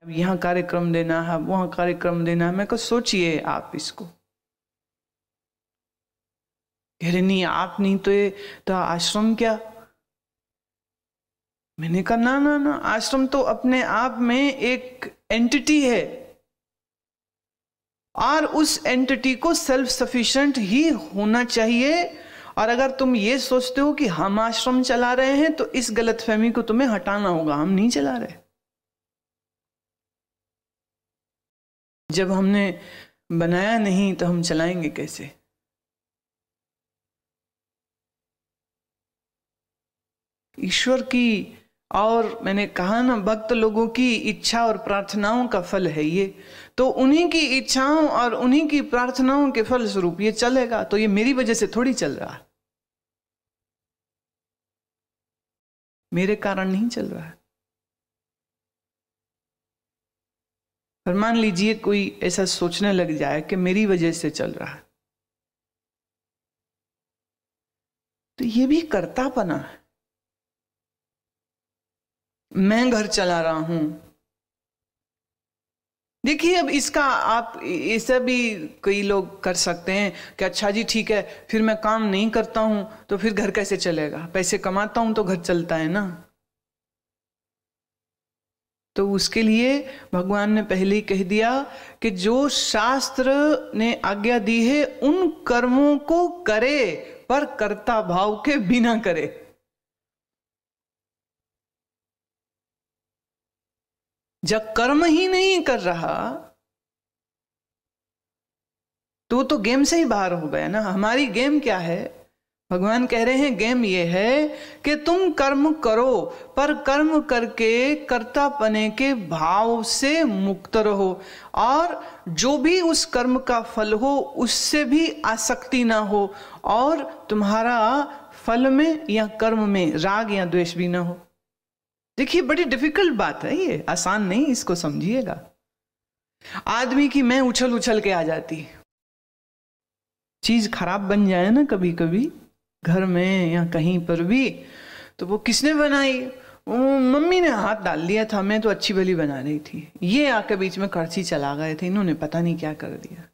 यहाँ कार्यक्रम देना है, वहाँ कार्यक्रम देना है। मैं को सोचिए आप इसको। कह रहे नहीं आप नहीं तो ये तो आश्रम क्या। मैंने कहा ना ना ना, आश्रम तो अपने आप में एक एंटिटी है और उस एंटिटी को सेल्फ सफिशिएंट ही होना चाहिए। और अगर तुम ये सोचते हो कि हम आश्रम चला रहे हैं तो इस गलतफहमी को तुम्हें हटाना होगा, हम नहीं चला रहे। जब हमने बनाया नहीं तो हम चलाएंगे कैसे। ईश्वर की और मैंने कहा ना, भक्त लोगों की इच्छा और प्रार्थनाओं का फल है ये। तो उन्हीं की इच्छाओं और उन्हीं की प्रार्थनाओं के फल स्वरूप ये चलेगा। तो ये मेरी वजह से थोड़ी चल रहा है, मेरे कारण नहीं चल रहा है। पर मान लीजिए कोई ऐसा सोचने लग जाए कि मेरी वजह से चल रहा है, तो ये भी कर्तापना है। मैं घर चला रहा हूं। देखिए अब इसका आप इसे भी कई लोग कर सकते हैं कि अच्छा जी ठीक है, फिर मैं काम नहीं करता हूं तो फिर घर कैसे चलेगा। पैसे कमाता हूं तो घर चलता है ना। तो उसके लिए भगवान ने पहले ही कह दिया कि जो शास्त्र ने आज्ञा दी है उन कर्मों को करे, पर कर्ता भाव के बिना करे। जब कर्म ही नहीं कर रहा तो गेम से ही बाहर हो गया ना। हमारी गेम क्या है? भगवान कह रहे हैं गेम ये है कि तुम कर्म करो, पर कर्म करके कर्तापने के भाव से मुक्त रहो, और जो भी उस कर्म का फल हो उससे भी आसक्ति ना हो, और तुम्हारा फल में या कर्म में राग या द्वेष भी ना हो। देखिए बड़ी डिफिकल्ट बात है ये, आसान नहीं, इसको समझिएगा। आदमी की मैं उछल उछल के आ जाती, चीज खराब बन जाए ना कभी कभी घर में या कहीं पर भी, तो वो किसने बनाई? मम्मी ने हाथ डाल दिया था, मैं तो अच्छी भली बना रही थी, ये आके बीच में करछी चला गए थे, इन्होंने पता नहीं क्या कर दिया।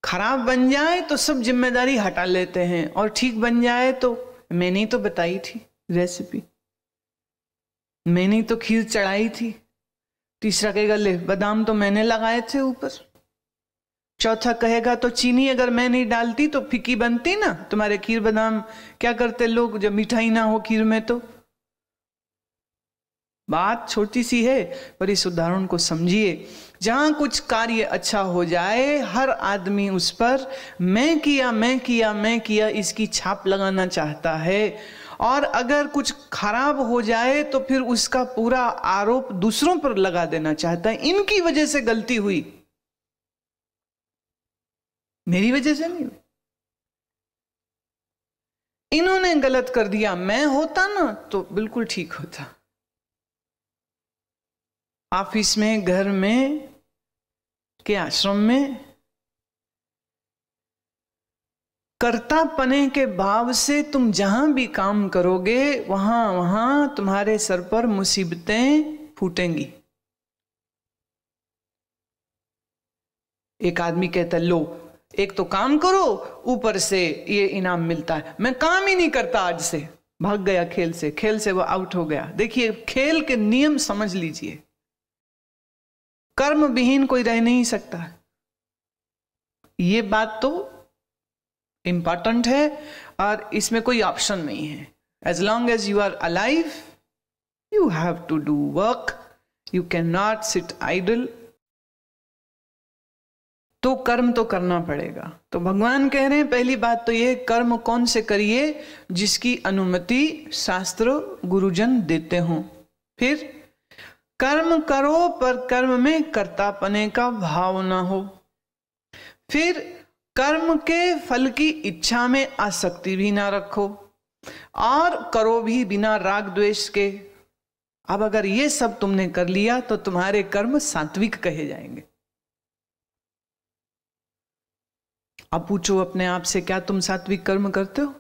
खराब बन जाए तो सब जिम्मेदारी हटा लेते हैं, और ठीक बन जाए तो मैंने ही तो बताई थी रेसिपी, मैंने ही तो खीर चढ़ाई थी। तीसरा कहेगा ले बादाम तो मैंने लगाए थे ऊपर। चौथा कहेगा तो चीनी अगर मैं नहीं डालती तो फीकी बनती ना। तुम्हारे खीर बादाम क्या करते लोग जब मिठाई ना हो खीर में। तो बात छोटी सी है पर इस उदाहरण को समझिए। जहां कुछ कार्य अच्छा हो जाए हर आदमी उस पर मैं किया मैं किया मैं किया इसकी छाप लगाना चाहता है, और अगर कुछ खराब हो जाए तो फिर उसका पूरा आरोप दूसरों पर लगा देना चाहता है। इनकी वजह से गलती हुई, मेरी वजह से नहीं हुई। इन्होंने गलत कर दिया, मैं होता ना तो बिल्कुल ठीक होता। ऑफिस में, घर में, के आश्रम में कर्तापने के भाव से तुम जहां भी काम करोगे वहां वहां तुम्हारे सर पर मुसीबतें फूटेंगी। एक आदमी कहता लो एक तो काम करो ऊपर से ये इनाम मिलता है, मैं काम ही नहीं करता आज से, भाग गया खेल से, खेल से वो आउट हो गया। देखिए खेल के नियम समझ लीजिए, कर्म विहीन कोई रह नहीं सकता। ये बात तो इंपॉर्टेंट है और इसमें कोई ऑप्शन नहीं है। As long as you are alive you have to do work, you can not sit idle. तो कर्म तो करना पड़ेगा। तो भगवान कह रहे हैं पहली बात तो ये, कर्म कौन से करिए जिसकी अनुमति शास्त्र गुरुजन देते हों। फिर कर्म करो पर कर्म में कर्तापने का भाव ना हो। फिर कर्म के फल की इच्छा में आसक्ति भी ना रखो, और करो भी बिना राग द्वेष के। अब अगर ये सब तुमने कर लिया तो तुम्हारे कर्म सात्विक कहे जाएंगे। अब पूछो अपने आप से, क्या तुम सात्विक कर्म करते हो?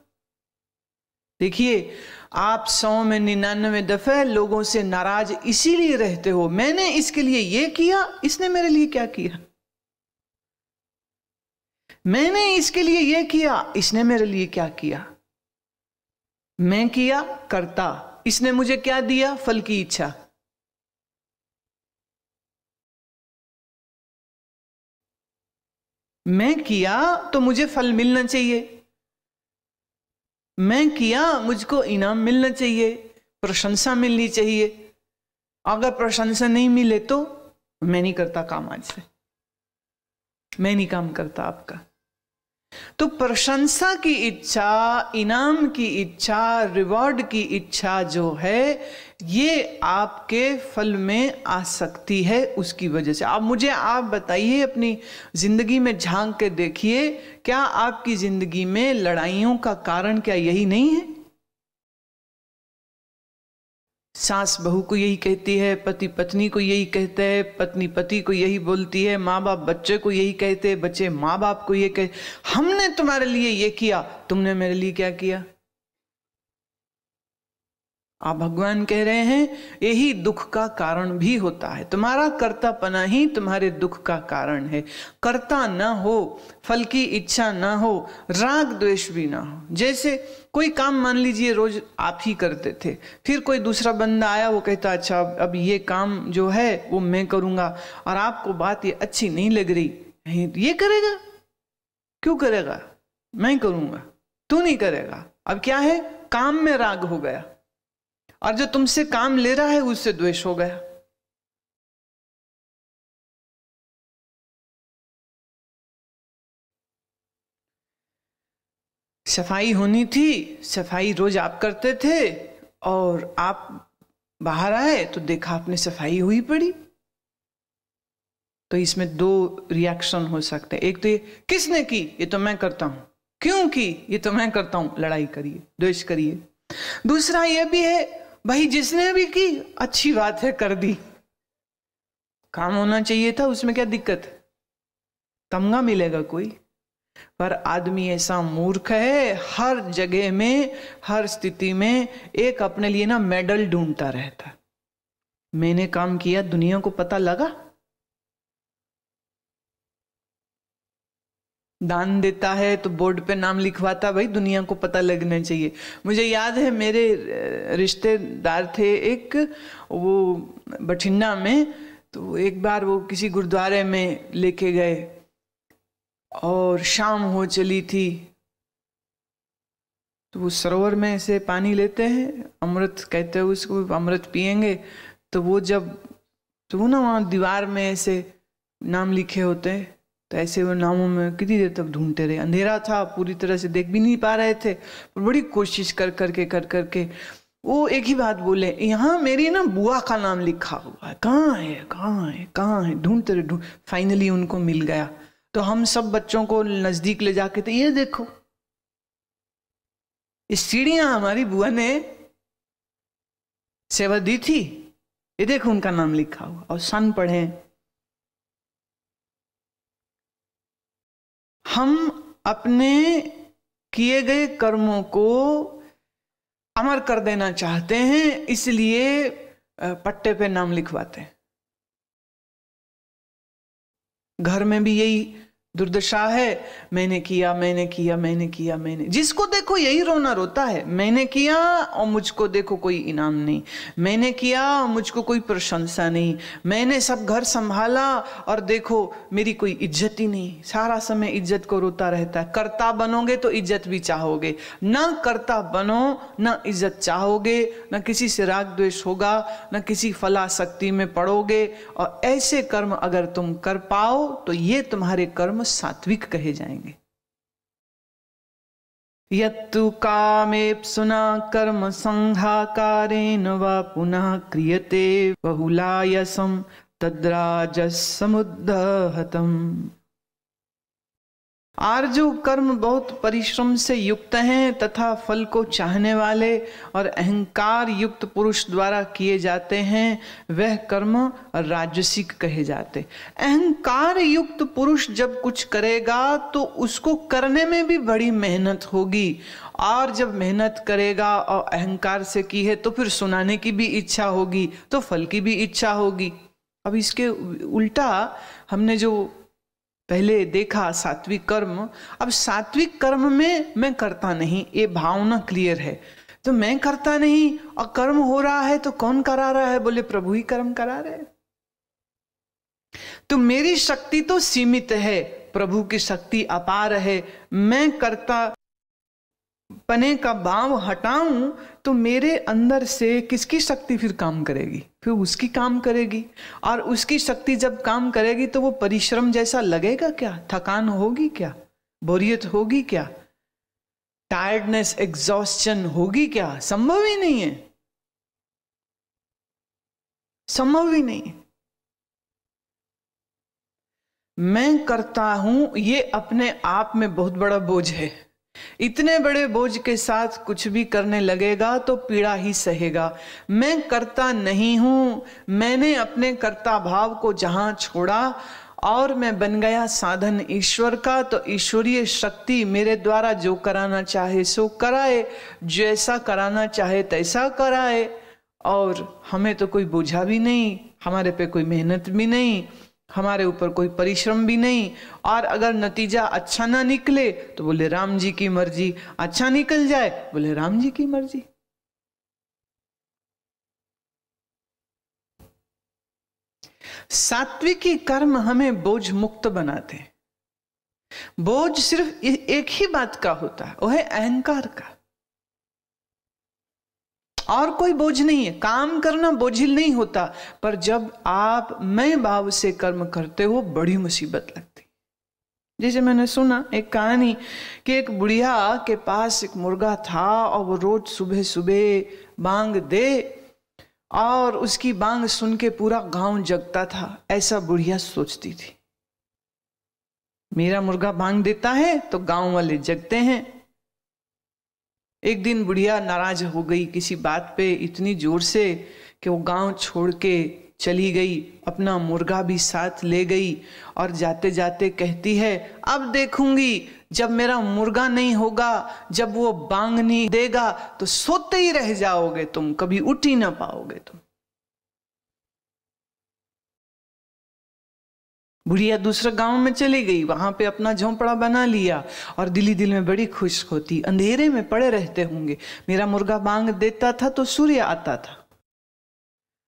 देखिए आप 100 में 99 दफे लोगों से नाराज इसीलिए रहते हो, मैंने इसके लिए ये किया, इसने मेरे लिए क्या किया, मैंने इसके लिए ये किया, इसने मेरे लिए क्या किया। मैं किया करता, इसने मुझे क्या दिया, फल की इच्छा। मैं किया तो मुझे फल मिलना चाहिए, मैं किया मुझको इनाम मिलना चाहिए, प्रशंसा मिलनी चाहिए। अगर प्रशंसा नहीं मिले तो मैं नहीं करता काम, आज से मैं नहीं काम करता आपका। तो प्रशंसा की इच्छा, इनाम की इच्छा, रिवॉर्ड की इच्छा जो है, ये आपके फल में आ सकती है उसकी वजह से। आप बताइए, अपनी जिंदगी में झांक के देखिए, क्या आपकी जिंदगी में लड़ाइयों का कारण क्या यही नहीं है? सास बहू को यही कहती है, पति पत्नी को यही कहते हैं, पत्नी पति को यही बोलती है, माँ बाप बच्चे को यही कहते हैं, बच्चे माँ बाप को ये कहते, हमने तुम्हारे लिए ये किया, तुमने मेरे लिए क्या किया। आप भगवान कह रहे हैं यही दुख का कारण भी होता है, तुम्हारा कर्तापना ही तुम्हारे दुख का कारण है। कर्ता ना हो, फल की इच्छा ना हो, राग द्वेष भी ना हो। जैसे कोई काम मान लीजिए रोज आप ही करते थे, फिर कोई दूसरा बंदा आया, वो कहता अच्छा अब ये काम जो है वो मैं करूंगा, और आपको बात ये अच्छी नहीं लग रही, ये करेगा, क्यों करेगा, मैं करूंगा, तू नहीं करेगा। अब क्या है, काम में राग हो गया, और जो तुमसे काम ले रहा है उससे द्वेष हो गया। सफाई होनी थी, सफाई रोज आप करते थे, और आप बाहर आए तो देखा आपने सफाई हुई पड़ी। तो इसमें दो रिएक्शन हो सकते हैं। एक तो ये किसने की, ये तो मैं करता हूं, क्यों की, ये तो मैं करता हूं, लड़ाई करिए, द्वेष करिए। दूसरा ये भी है, भाई जिसने भी की अच्छी बात है, कर दी, काम होना चाहिए था, उसमें क्या दिक्कत है, तमगा मिलेगा कोई। पर आदमी ऐसा मूर्ख है, हर जगह में, हर स्थिति में एक अपने लिए ना मेडल ढूंढता रहता है। मैंने काम किया, दुनिया को पता लगा। दान देता है तो बोर्ड पे नाम लिखवाता, भाई दुनिया को पता लगना चाहिए। मुझे याद है, मेरे रिश्तेदार थे एक, वो बठिंडा में, तो एक बार वो किसी गुरुद्वारे में लेके गए, और शाम हो चली थी, तो वो सरोवर में से पानी लेते हैं, अमृत कहते हैं उसको, अमृत पिएंगे, तो वो वो ना वहाँ दीवार में ऐसे नाम लिखे होते हैं, तो ऐसे वो नामों में कितनी देर तक ढूंढते रहे। अंधेरा था, पूरी तरह से देख भी नहीं पा रहे थे, पर बड़ी कोशिश कर करके वो एक ही बात बोले, यहाँ मेरी ना बुआ का नाम लिखा हुआ है, कहाँ है कहाँ है कहाँ है, ढूंढते रहे, फाइनली उनको मिल गया। तो हम सब बच्चों को नजदीक ले जाके, तो ये देखो, इस सीढ़ियां हमारी बुआ ने सेवा दी थी, ये देखो उनका नाम लिखा हुआ, और सन पढ़े। हम अपने किए गए कर्मों को अमर कर देना चाहते हैं, इसलिए पट्टे पे नाम लिखवाते हैं। घर में भी यही दुर्दशा है, मैंने किया मैंने किया मैंने किया मैंने, जिसको देखो यही रोना रोता है, मैंने किया और मुझको देखो कोई इनाम नहीं, मैंने किया और मुझको कोई प्रशंसा नहीं, मैंने सब घर संभाला और देखो मेरी कोई इज्जत ही नहीं। सारा समय इज्जत को रोता रहता है। कर्ता बनोगे तो इज्जत भी चाहोगे, ना कर्ता बनो ना इज्जत चाहोगे, ना किसी से राग द्वेष होगा, ना किसी फलाशक्ति में पड़ोगे। और ऐसे कर्म अगर तुम कर पाओ तो ये तुम्हारे कर्म सात्विक कहे जाएंगे। यत्तु कामेप्सुना कर्म संघाकारेण वा पुनः क्रियते बहुलायसं तद्राजसमुद्धहतम्। और जो कर्म बहुत परिश्रम से युक्त हैं तथा फल को चाहने वाले और अहंकार युक्त पुरुष द्वारा किए जाते हैं, वह कर्म राजसिक कहे जाते। अहंकार युक्त पुरुष जब कुछ करेगा तो उसको करने में भी बड़ी मेहनत होगी, और जब मेहनत करेगा और अहंकार से की है तो फिर सुनाने की भी इच्छा होगी, तो फल की भी इच्छा होगी। अब इसके उल्टा हमने जो पहले देखा सात्विक कर्म, अब सात्विक कर्म में मैं करता नहीं, ये भावना क्लियर है, तो मैं करता नहीं और कर्म हो रहा है तो कौन करा रहा है? बोले प्रभु ही कर्म करा रहे हैं। तो मेरी शक्ति तो सीमित है, प्रभु की शक्ति अपार है। मैं करता पने का भाव हटाऊं तो मेरे अंदर से किसकी शक्ति फिर काम करेगी? फिर उसकी काम करेगी, और उसकी शक्ति जब काम करेगी तो वो परिश्रम जैसा लगेगा क्या? थकान होगी क्या? बोरियत होगी क्या? टायर्डनेस, एग्जॉस्शन होगी क्या? संभव ही नहीं है, संभव ही नहीं है। मैं करता हूं, ये अपने आप में बहुत बड़ा बोझ है। इतने बड़े बोझ के साथ कुछ भी करने लगेगा तो पीड़ा ही सहेगा। मैं करता नहीं हूं, मैंने अपने कर्ता भाव को जहां छोड़ा और मैं बन गया साधन ईश्वर का, तो ईश्वरीय शक्ति मेरे द्वारा जो कराना चाहे सो कराए, जैसा कराना चाहे तैसा कराए, और हमें तो कोई बोझा भी नहीं, हमारे पे कोई मेहनत भी नहीं, हमारे ऊपर कोई परिश्रम भी नहीं। और अगर नतीजा अच्छा ना निकले तो बोले राम जी की मर्जी, अच्छा निकल जाए बोले राम जी की मर्जी। सात्विकी कर्म हमें बोझ मुक्त बनाते हैं। बोझ सिर्फ एक ही बात का होता है, वो है अहंकार का, और कोई बोझ नहीं है। काम करना बोझिल नहीं होता, पर जब आप मैं भाव से कर्म करते हो बड़ी मुसीबत लगती। जैसे मैंने सुना एक कहानी कि एक बुढ़िया के पास एक मुर्गा था और वो रोज सुबह सुबह बांग दे, और उसकी बांग सुन के पूरा गांव जगता था। ऐसा बुढ़िया सोचती थी, मेरा मुर्गा बांग देता है तो गांव वाले जगते हैं। एक दिन बुढ़िया नाराज हो गई किसी बात पे इतनी जोर से कि वो गांव छोड़ के चली गई, अपना मुर्गा भी साथ ले गई, और जाते जाते कहती है अब देखूंगी जब मेरा मुर्गा नहीं होगा, जब वो बांग नहीं देगा तो सोते ही रह जाओगे तुम, कभी उठ ही ना पाओगे तुम। बुढ़िया दूसरे गांव में चली गई, वहां पे अपना झोंपड़ा बना लिया और दिली दिल में बड़ी खुश होती, अंधेरे में पड़े रहते होंगे। मेरा मुर्गा बांग देता था तो सूर्य आता था,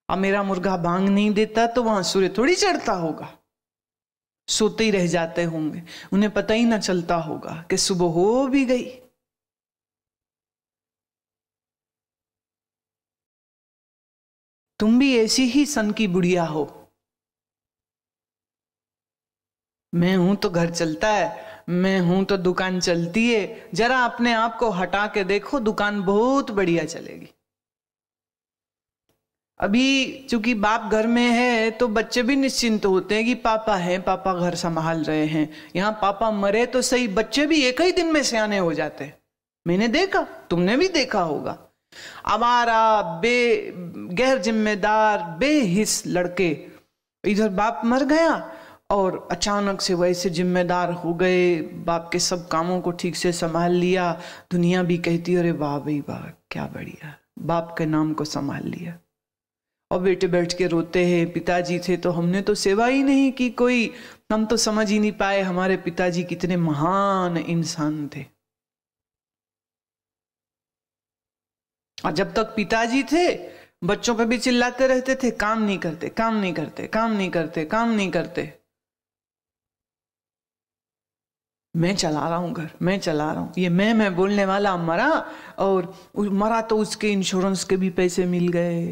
अब मेरा मुर्गा बांग नहीं देता तो वहां सूर्य थोड़ी चढ़ता होगा, सोते ही रह जाते होंगे, उन्हें पता ही ना चलता होगा कि सुबह हो भी गई। तुम भी ऐसी ही सन की बुढ़िया हो। मैं हूं तो घर चलता है, मैं हूं तो दुकान चलती है, जरा अपने आप को हटा के देखो, दुकान बहुत बढ़िया चलेगी। अभी चूंकि बाप घर में है तो बच्चे भी निश्चिंत होते हैं कि पापा हैं, पापा घर संभाल रहे हैं। यहाँ पापा मरे तो सही, बच्चे भी एक ही दिन में सयाने हो जाते हैं। मैंने देखा, तुमने भी देखा होगा, आवारा गैर जिम्मेदार बेहिस लड़के, इधर बाप मर गया और अचानक से वैसे जिम्मेदार हो गए, बाप के सब कामों को ठीक से संभाल लिया। दुनिया भी कहती अरे वाह भाई वाह, क्या बढ़िया, बाप के नाम को संभाल लिया। और बेटे बैठ के रोते हैं, पिताजी थे तो हमने तो सेवा ही नहीं की कोई, हम तो समझ ही नहीं पाए हमारे पिताजी कितने महान इंसान थे। और जब तक पिताजी थे बच्चों पे भी चिल्लाते रहते थे, काम नहीं करते, काम नहीं करते, काम नहीं करते, काम नहीं करते। मैं चला रहा हूं घर, मैं चला रहा हूं, ये मैं बोलने वाला मरा, और मरा तो उसके इंश्योरेंस के भी पैसे मिल गए,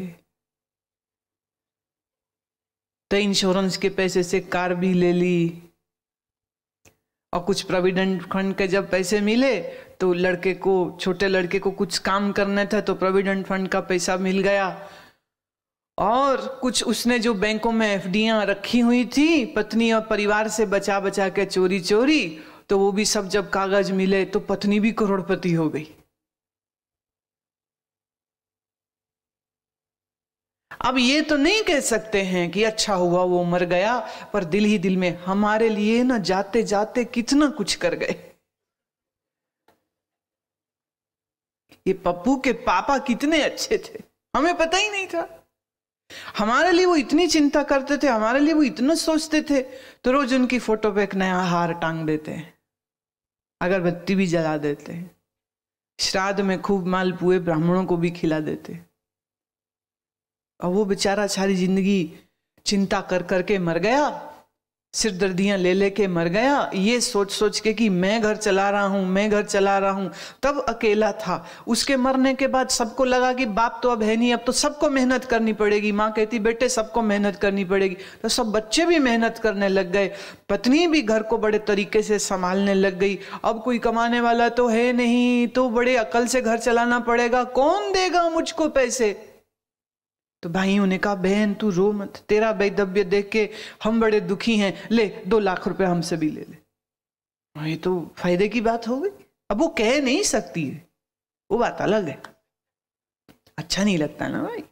तो इंश्योरेंस के पैसे से कार भी ले ली, और कुछ प्रोविडेंट फंड के जब पैसे मिले तो लड़के को, छोटे लड़के को कुछ काम करना था तो प्रोविडेंट फंड का पैसा मिल गया, और कुछ उसने जो बैंकों में एफडीआं रखी हुई थी पत्नी और परिवार से बचा बचा के चोरी चोरी, तो वो भी सब जब कागज मिले तो पत्नी भी करोड़पति हो गई। अब ये तो नहीं कह सकते हैं कि अच्छा हुआ वो मर गया, पर दिल ही दिल में हमारे लिए ना जाते जाते कितना कुछ कर गए। ये पप्पू के पापा कितने अच्छे थे, हमें पता ही नहीं था। हमारे लिए वो इतनी चिंता करते थे, हमारे लिए वो इतना सोचते थे, तो रोज उनकी फोटो पे एक नया हार टांग देते हैं, अगरबत्ती भी जला देते हैं, श्राद्ध में खूब मालपुए ब्राह्मणों को भी खिला देते। और वो बेचारा सारी जिंदगी चिंता कर करके मर गया, सिरदर्दियां ले लेके मर गया, ये सोच सोच के कि मैं घर चला रहा हूं, मैं घर चला रहा हूं। तब अकेला था। उसके मरने के बाद सबको लगा कि बाप तो अब है नहीं, अब तो सबको मेहनत करनी पड़ेगी। माँ कहती बेटे सबको मेहनत करनी पड़ेगी, तो सब बच्चे भी मेहनत करने लग गए, पत्नी भी घर को बड़े तरीके से संभालने लग गई। अब कोई कमाने वाला तो है नहीं, तो बड़े अकल से घर चलाना पड़ेगा, कौन देगा मुझको पैसे। तो भाइयों ने कहा बहन तू रो मत, तेरा वैधव्य देख के हम बड़े दुखी हैं, ले 2 लाख रुपए हमसे भी ले ले। ये तो फायदे की बात हो गई। अब वो कह नहीं सकती है, वो बात अलग है। अच्छा नहीं लगता ना भाई,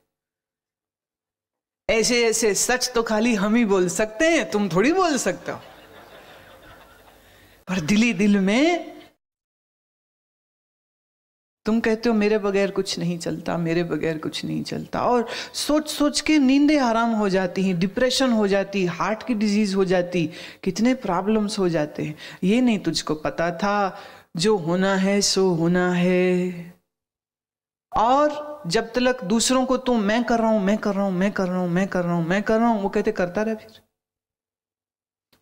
ऐसे ऐसे सच तो खाली हम ही बोल सकते हैं, तुम थोड़ी बोल सकते हो। पर दिल ही दिल में तुम कहते हो मेरे बगैर कुछ नहीं चलता, मेरे बगैर कुछ नहीं चलता, और सोच सोच के नींदें हराम हो जाती हैं, डिप्रेशन हो जाती, हार्ट की डिजीज हो जाती, कितने प्रॉब्लम्स हो जाते हैं। ये नहीं तुझको पता था, जो होना है सो होना है। और जब तक दूसरों को तुम मैं कर रहा हूं, मैं कर रहा हूं, मैं कर रहा हूं, मैं कर रहा हूं, मैं कर रहा हूं, वो कहते करता रहे फिर।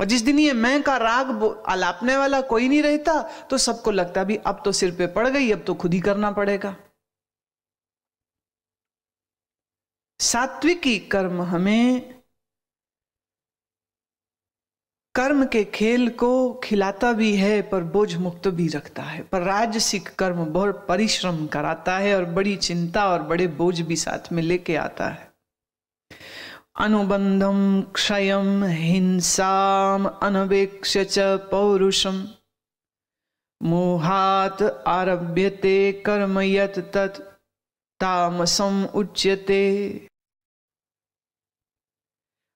और जिस दिन ये मैं का राग आलापने वाला कोई नहीं रहता, तो सबको लगता भी अब तो सिर पे पड़ गई, अब तो खुद ही करना पड़ेगा। सात्विकी कर्म हमें कर्म के खेल को खिलाता भी है, पर बोझ मुक्त भी रखता है। पर राजसिक कर्म बहुत परिश्रम कराता है और बड़ी चिंता और बड़े बोझ भी साथ में लेके आता है। अनुबंधम क्षयम हिंसाम अनवेक्ष्य च पौरुषम मोहात आरभ्यते कर्म यत् तत् तामसम उच्यते।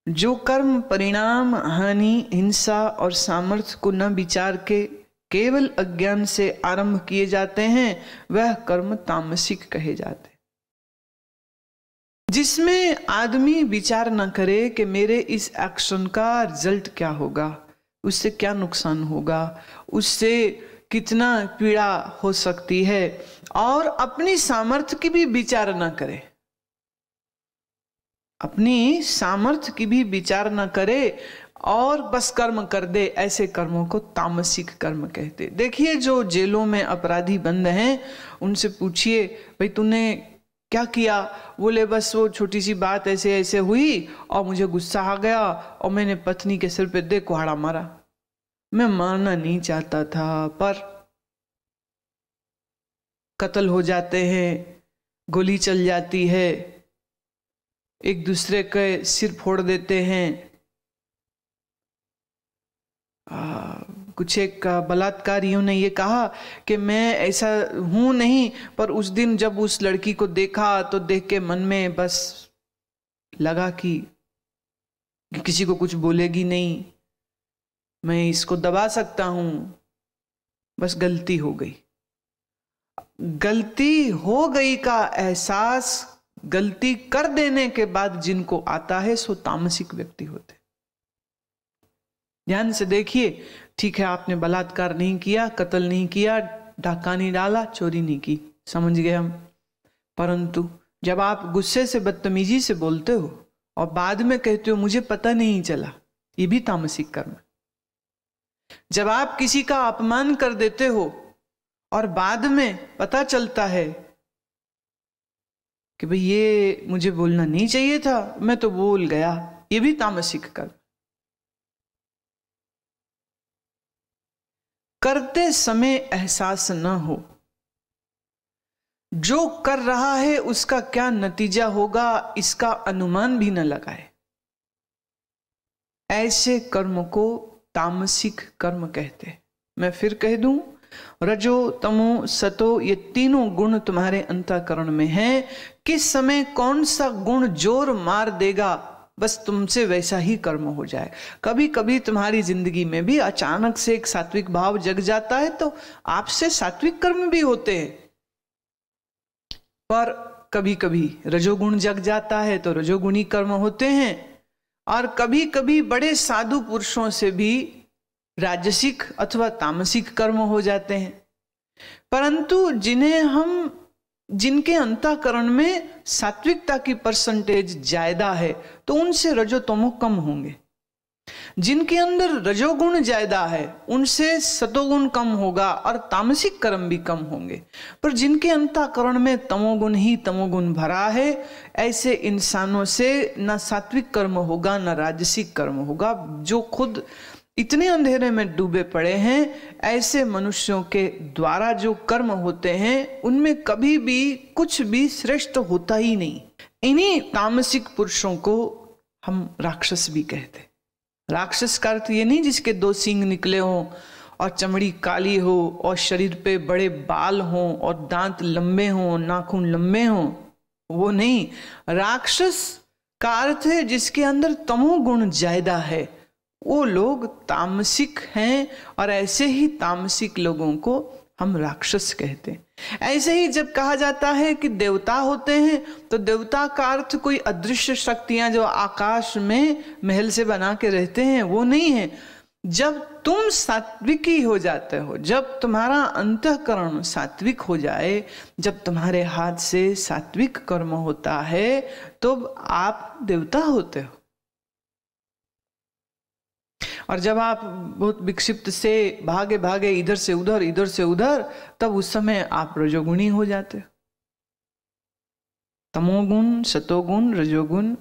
जो कर्म परिणाम, हानि, हिंसा और सामर्थ्य को न विचार के केवल अज्ञान से आरंभ किए जाते हैं, वह कर्म तामसिक कहे जाते हैं। जिसमें आदमी विचार न करे कि मेरे इस एक्शन का रिजल्ट क्या होगा, उससे क्या नुकसान होगा, उससे कितना पीड़ा हो सकती है, और अपनी सामर्थ्य की भी विचार न करे, अपनी सामर्थ्य की भी विचार न करे और बस कर्म कर दे, ऐसे कर्मों को तामसिक कर्म कहते। देखिए जो जेलों में अपराधी बंद हैं, उनसे पूछिए भाई तूने क्या किया, बोले बस वो छोटी सी बात ऐसे ऐसे हुई और मुझे गुस्सा आ गया और मैंने पत्नी के सिर पे दे कुहाड़ा मारा। मैं मारना नहीं चाहता था, पर कत्ल हो जाते हैं, गोली चल जाती है, एक दूसरे के सिर फोड़ देते हैं। कुछ एक बलात्कारियों ने ये कहा कि मैं ऐसा हूं नहीं, पर उस दिन जब उस लड़की को देखा तो देख के मन में बस लगा कि किसी को कुछ बोलेगी नहीं, मैं इसको दबा सकता हूं, बस गलती हो गई। गलती हो गई का एहसास गलती कर देने के बाद जिनको आता है सो तामसिक व्यक्ति होते। ध्यान से देखिए, ठीक है आपने बलात्कार नहीं किया, कत्ल नहीं किया, डाका नहीं डाला, चोरी नहीं की, समझ गए हम, परंतु जब आप गुस्से से बदतमीजी से बोलते हो और बाद में कहते हो मुझे पता नहीं चला, ये भी तामसिक कर्म है। जब आप किसी का अपमान कर देते हो और बाद में पता चलता है कि भाई ये मुझे बोलना नहीं चाहिए था, मैं तो बोल गया, ये भी तामसिक कर्म। करते समय एहसास न हो, जो कर रहा है उसका क्या नतीजा होगा इसका अनुमान भी न लगाए, ऐसे कर्म को तामसिक कर्म कहते हैं। मैं फिर कह दूं, रजो तमो सतो ये तीनों गुण तुम्हारे अंतःकरण में हैं। किस समय कौन सा गुण जोर मार देगा, बस तुमसे वैसा ही कर्म हो जाए। कभी कभी तुम्हारी जिंदगी में भी अचानक से एक सात्विक भाव जग जाता है तो आपसे सात्विक कर्म भी होते हैं, पर कभी कभी रजोगुण जग जाता है तो रजोगुणी कर्म होते हैं, और कभी कभी बड़े साधु पुरुषों से भी राजसिक अथवा तामसिक कर्म हो जाते हैं। परंतु जिनके अंतःकरण में सात्विकता की परसेंटेज ज्यादा है तो उनसे रजोतमो कम होंगे। जिनके अंदर रजोगुण ज्यादा है उनसे सतोगुण कम होगा और तामसिक कर्म भी कम होंगे। पर जिनके अंतःकरण में तमोगुण ही तमोगुण भरा है, ऐसे इंसानों से न सात्विक कर्म होगा न राजसिक कर्म होगा। जो खुद इतने अंधेरे में डूबे पड़े हैं, ऐसे मनुष्यों के द्वारा जो कर्म होते हैं उनमें कभी भी कुछ भी श्रेष्ठ होता ही नहीं। इन्हीं तामसिक पुरुषों को हम राक्षस भी कहते। राक्षस का अर्थ ये नहीं जिसके 2 सींग निकले हों और चमड़ी काली हो और शरीर पे बड़े बाल हों और दांत लंबे हों, नाखून लंबे हों, वो नहीं। राक्षस का अर्थ है जिसके अंदर तमोगुण ज्यादा है, वो लोग तामसिक हैं, और ऐसे ही तामसिक लोगों को हम राक्षस कहते हैं। ऐसे ही जब कहा जाता है कि देवता होते हैं तो देवता का अर्थ कोई अदृश्य शक्तियां जो आकाश में महल से बना के रहते हैं, वो नहीं है। जब तुम सात्विकी हो जाते हो, जब तुम्हारा अंतःकरण सात्विक हो जाए, जब तुम्हारे हाथ से सात्विक कर्म होता है, तो आप देवता होते हो। और जब आप बहुत विक्षिप्त से भागे भागे इधर से उधर, तब उस समय आप रजोगुणी हो जाते हो। तमोगुण, सतोगुण, रजोगुण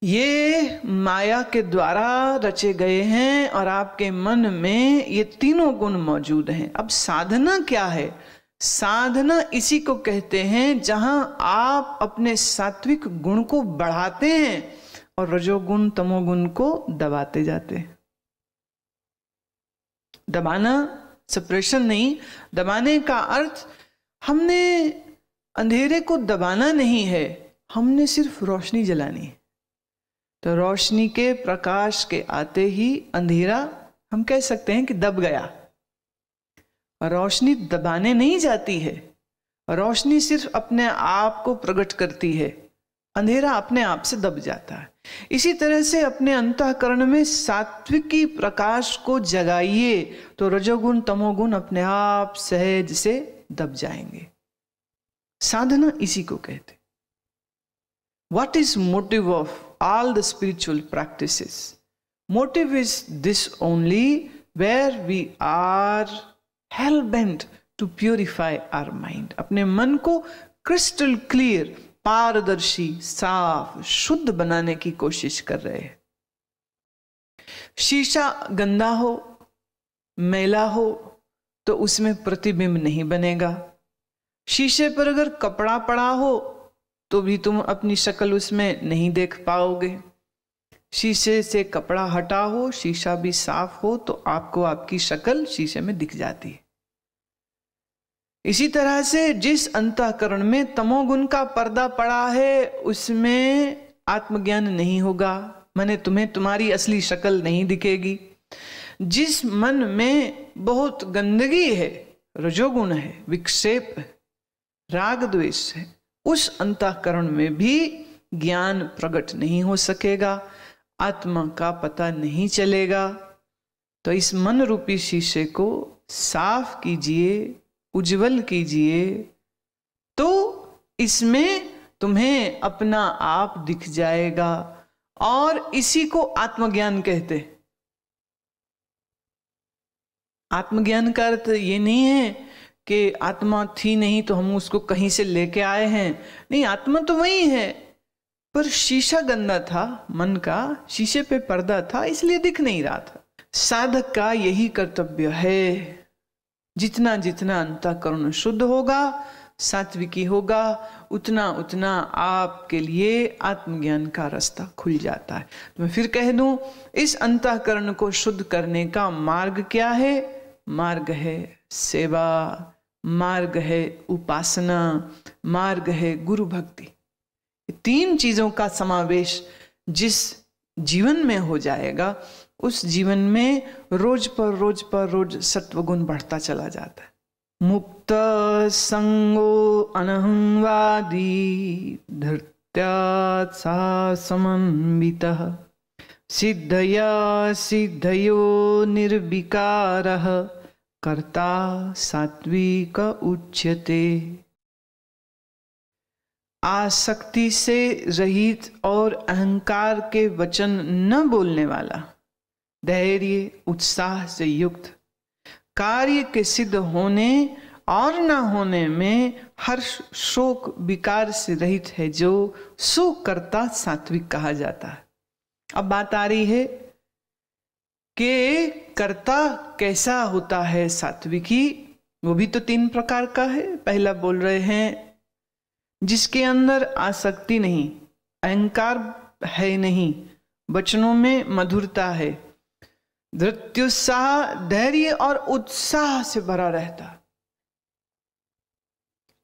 ये माया के द्वारा रचे गए हैं और आपके मन में ये तीनों गुण मौजूद हैं। अब साधना क्या है? साधना इसी को कहते हैं जहां आप अपने सात्विक गुण को बढ़ाते हैं और रजोगुण तमोगुण को दबाते जाते हैं। दबाना सप्रेशन नहीं, दबाने का अर्थ हमने अंधेरे को दबाना नहीं है, हमने सिर्फ रोशनी जलानी है। तो रोशनी के प्रकाश के आते ही अंधेरा हम कह सकते हैं कि दब गया। रोशनी दबाने नहीं जाती है, रोशनी सिर्फ अपने आप को प्रकट करती है, अंधेरा अपने आप से दब जाता है। इसी तरह से अपने अंतःकरण में सात्विकी प्रकाश को जगाइए तो रजोगुण तमोगुण अपने आप सहज से दब जाएंगे। साधना इसी को कहते। What is motive of all the spiritual practices? Motive is this only, where we are hell bent to purify our mind. अपने मन को क्रिस्टल क्लियर, पारदर्शी, साफ, शुद्ध बनाने की कोशिश कर रहे हैं। शीशा गंदा हो, मैला हो तो उसमें प्रतिबिंब नहीं बनेगा। शीशे पर अगर कपड़ा पड़ा हो तो भी तुम अपनी शक्ल उसमें नहीं देख पाओगे। शीशे से कपड़ा हटा हो, शीशा भी साफ हो तो आपको आपकी शक्ल शीशे में दिख जाती है। इसी तरह से जिस अंतःकरण में तमोगुण का पर्दा पड़ा है उसमें आत्मज्ञान नहीं होगा, माने तुम्हें तुम्हारी असली शक्ल नहीं दिखेगी। जिस मन में बहुत गंदगी है, रजोगुण है, विक्षेप है, राग द्वेष है, उस अंतःकरण में भी ज्ञान प्रकट नहीं हो सकेगा, आत्मा का पता नहीं चलेगा। तो इस मन रूपी शीशे को साफ कीजिए, उज्जवल कीजिए, तो इसमें तुम्हें अपना आप दिख जाएगा। और इसी को आत्मज्ञान कहते। आत्मज्ञान का अर्थ ये नहीं है कि आत्मा थी नहीं तो हम उसको कहीं से लेके आए हैं। नहीं, आत्मा तो वही है, पर शीशा गंदा था मन का, शीशे पे पर्दा था इसलिए दिख नहीं रहा था। साधक का यही कर्तव्य है, जितना जितना अंतःकरण शुद्ध होगा, सात्विकी होगा, उतना उतना आपके लिए आत्मज्ञान का रास्ता खुल जाता है। तो मैं फिर कह दूं, इस अंतःकरण को शुद्ध करने का मार्ग क्या है? मार्ग है सेवा, मार्ग है उपासना, मार्ग है गुरु भक्ति। तीन चीजों का समावेश जिस जीवन में हो जाएगा, उस जीवन में रोज पर रोज सत्वगुण बढ़ता चला जाता है। मुक्त संगो अनहंवादी धृत्यात् सा समन्वितः सिद्धया सिद्धयो निर्विकारः कर्ता सात्विक उच्यते। आसक्ति से रहित और अहंकार के वचन न बोलने वाला, धैर्य उत्साह से युक्त, कार्य के सिद्ध होने और न होने में हर्ष शोक विकार से रहित है, जो सुकर्ता सात्विक कहा जाता है। अब बात आ रही है कि कर्ता कैसा होता है सात्विकी? वो भी तो तीन प्रकार का है। पहला बोल रहे हैं जिसके अंदर आसक्ति नहीं, अहंकार है नहीं, वचनों में मधुरता है, धृत्युत्साह धैर्य और उत्साह से भरा रहता,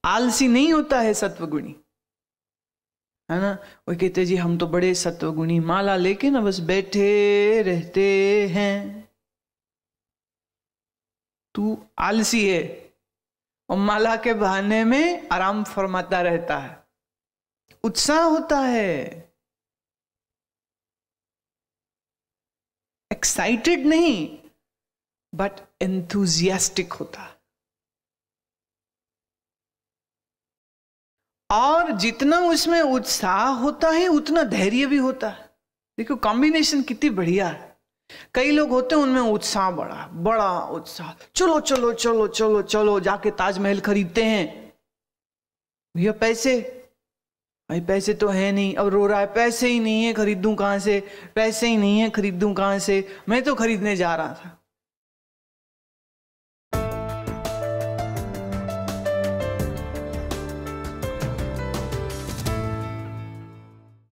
आलसी नहीं होता है सत्वगुणी, है ना। वो कहते जी हम तो बड़े सत्वगुणी, माला लेके ना बस बैठे रहते हैं। तू आलसी है और माला के बहाने में आराम फरमाता रहता है। उत्साह होता है, एक्साइटेड नहीं बट एंथुजियास्टिक होता है। और जितना उसमें उत्साह होता है उतना धैर्य भी होता है। देखो कॉम्बिनेशन कितनी बढ़िया है। कई लोग होते हैं उनमें उत्साह बड़ा उत्साह, चलो चलो चलो चलो चलो जाके ताजमहल खरीदते हैं। भैया पैसे, भाई पैसे तो है नहीं, अब रो रहा है पैसे ही नहीं है खरीदूं कहां से, पैसे ही नहीं है खरीदूं कहां से, मैं तो खरीदने जा रहा था।